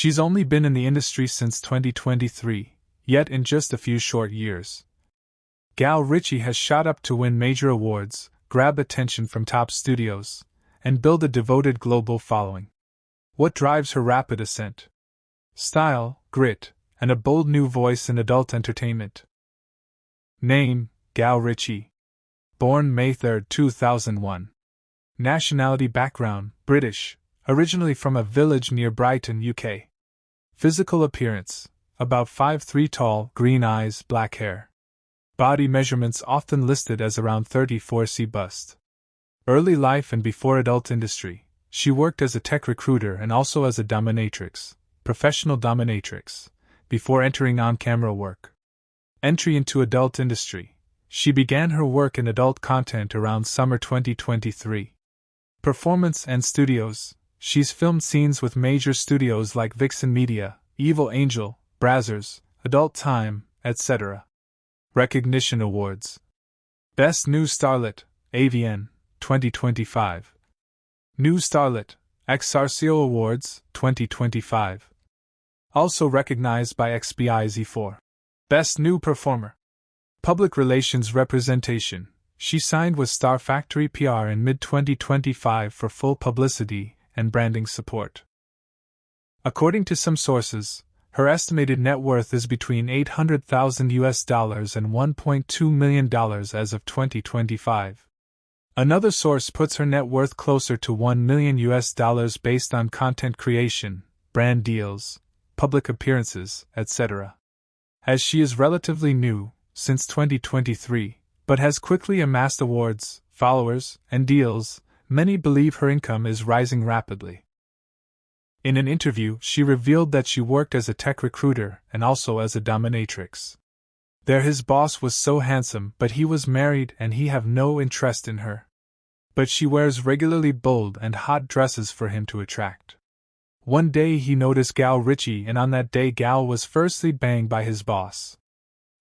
She's only been in the industry since 2023, yet in just a few short years, Gal Ritchie has shot up to win major awards, grab attention from top studios, and build a devoted global following. What drives her rapid ascent? Style, grit, and a bold new voice in adult entertainment. Name: Gal Ritchie. Born May 3, 2001. Nationality: background, British, originally from a village near Brighton, UK. Physical appearance: about 5'3" tall, green eyes, black hair. Body measurements often listed as around 34C bust. Early life and before adult industry, she worked as a tech recruiter and also as a dominatrix, professional dominatrix, before entering on-camera work. Entry into adult industry: she began her work in adult content around summer 2023. Performance and studios: she's filmed scenes with major studios like Vixen Media, Evil Angel, Brazzers, Adult Time, etc. Recognition awards: Best New Starlet, AVN, 2025. New Starlet, Exarcio Awards, 2025. Also recognized by XBIZ4. Best New Performer. Public Relations Representation: she signed with Star Factory PR in mid-2025 for full publicity and branding support. According to some sources, her estimated net worth is between $800,000 and $1.2 million as of 2025. Another source puts her net worth closer to $1 million based on content creation, brand deals, public appearances, etc. As she is relatively new, since 2023, but has quickly amassed awards, followers, and deals, many believe her income is rising rapidly. In an interview, she revealed that she worked as a tech recruiter and also as a dominatrix. There, his boss was so handsome, but he was married and he have no interest in her. But she wears regularly bold and hot dresses for him to attract. One day he noticed Gal Ritchie, and on that day Gal was firstly banged by his boss.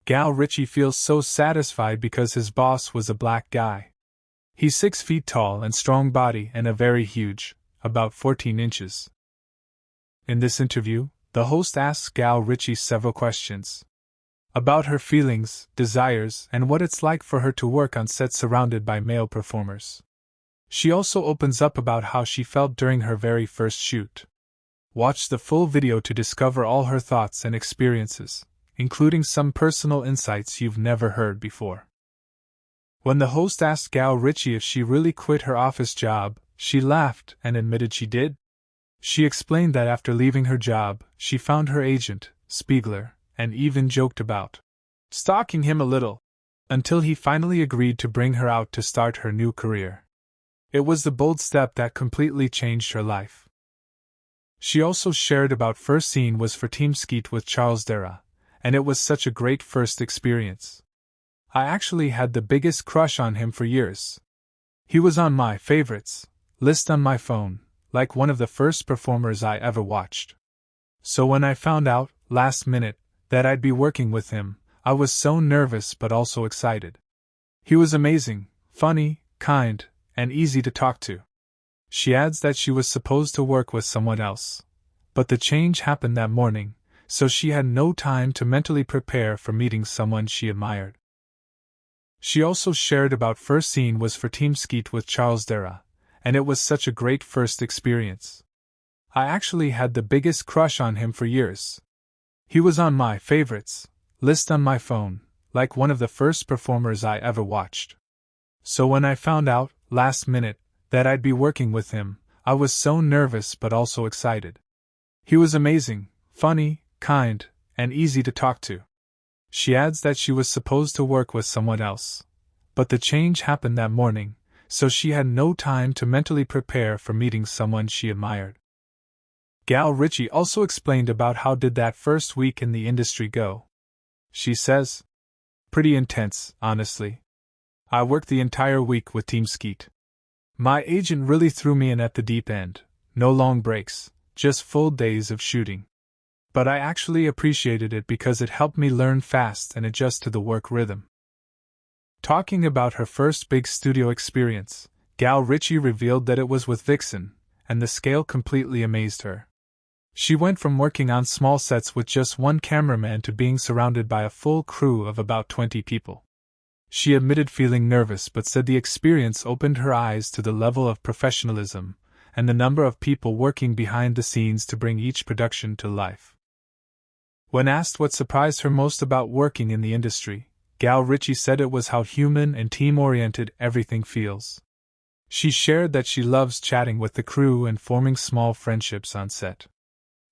Gal Ritchie feels so satisfied because his boss was a black guy. He's 6 feet tall and strong body and a very huge, about 14 inches. In this interview, the host asks Gal Ritchie several questions about her feelings, desires, and what it's like for her to work on set surrounded by male performers. She also opens up about how she felt during her very first shoot. Watch the full video to discover all her thoughts and experiences, including some personal insights you've never heard before. When the host asked Gal Ritchie if she really quit her office job, she laughed and admitted she did. She explained that after leaving her job, she found her agent, Spiegler, and even joked about stalking him a little, until he finally agreed to bring her out to start her new career. It was the bold step that completely changed her life. She also shared about first scene was for Team Skeet with Charles Dara, and it was such a great first experience. I actually had the biggest crush on him for years. He was on my favorites list on my phone, like one of the first performers I ever watched. So when I found out, last minute, that I'd be working with him, I was so nervous but also excited. He was amazing, funny, kind, and easy to talk to. She adds that she was supposed to work with someone else, but the change happened that morning, so she had no time to mentally prepare for meeting someone she admired. She also shared about first scene was for Team Skeet with Charles Dara, and it was such a great first experience. I actually had the biggest crush on him for years. He was on my favorites list on my phone, like one of the first performers I ever watched. So when I found out, last minute, that I'd be working with him, I was so nervous but also excited. He was amazing, funny, kind, and easy to talk to. She adds that she was supposed to work with someone else, but the change happened that morning, so she had no time to mentally prepare for meeting someone she admired. Gal Ritchie also explained about how did that first week in the industry go. She says, "Pretty intense, honestly. I worked the entire week with Team Skeet. My agent really threw me in at the deep end, no long breaks, just full days of shooting. But I actually appreciated it because it helped me learn fast and adjust to the work rhythm." Talking about her first big studio experience, Gal Ritchie revealed that it was with Vixen, and the scale completely amazed her. She went from working on small sets with just one cameraman to being surrounded by a full crew of about 20 people. She admitted feeling nervous but said the experience opened her eyes to the level of professionalism and the number of people working behind the scenes to bring each production to life. When asked what surprised her most about working in the industry, Gal Ritchie said it was how human and team-oriented everything feels. She shared that she loves chatting with the crew and forming small friendships on set.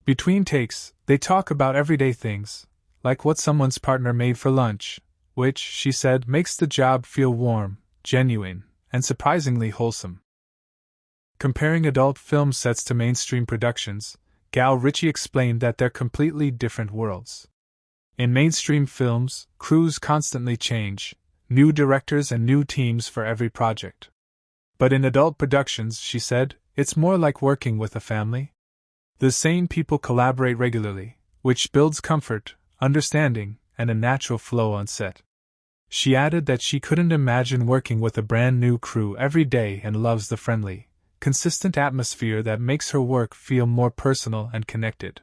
Between takes, they talk about everyday things, like what someone's partner made for lunch, which, she said, makes the job feel warm, genuine, and surprisingly wholesome. Comparing adult film sets to mainstream productions, Gal Ritchie explained that they're completely different worlds. In mainstream films, crews constantly change, new directors and new teams for every project. But in adult productions, she said, it's more like working with a family. The same people collaborate regularly, which builds comfort, understanding, and a natural flow on set. She added that she couldn't imagine working with a brand new crew every day and loves the friendly, consistent atmosphere that makes her work feel more personal and connected.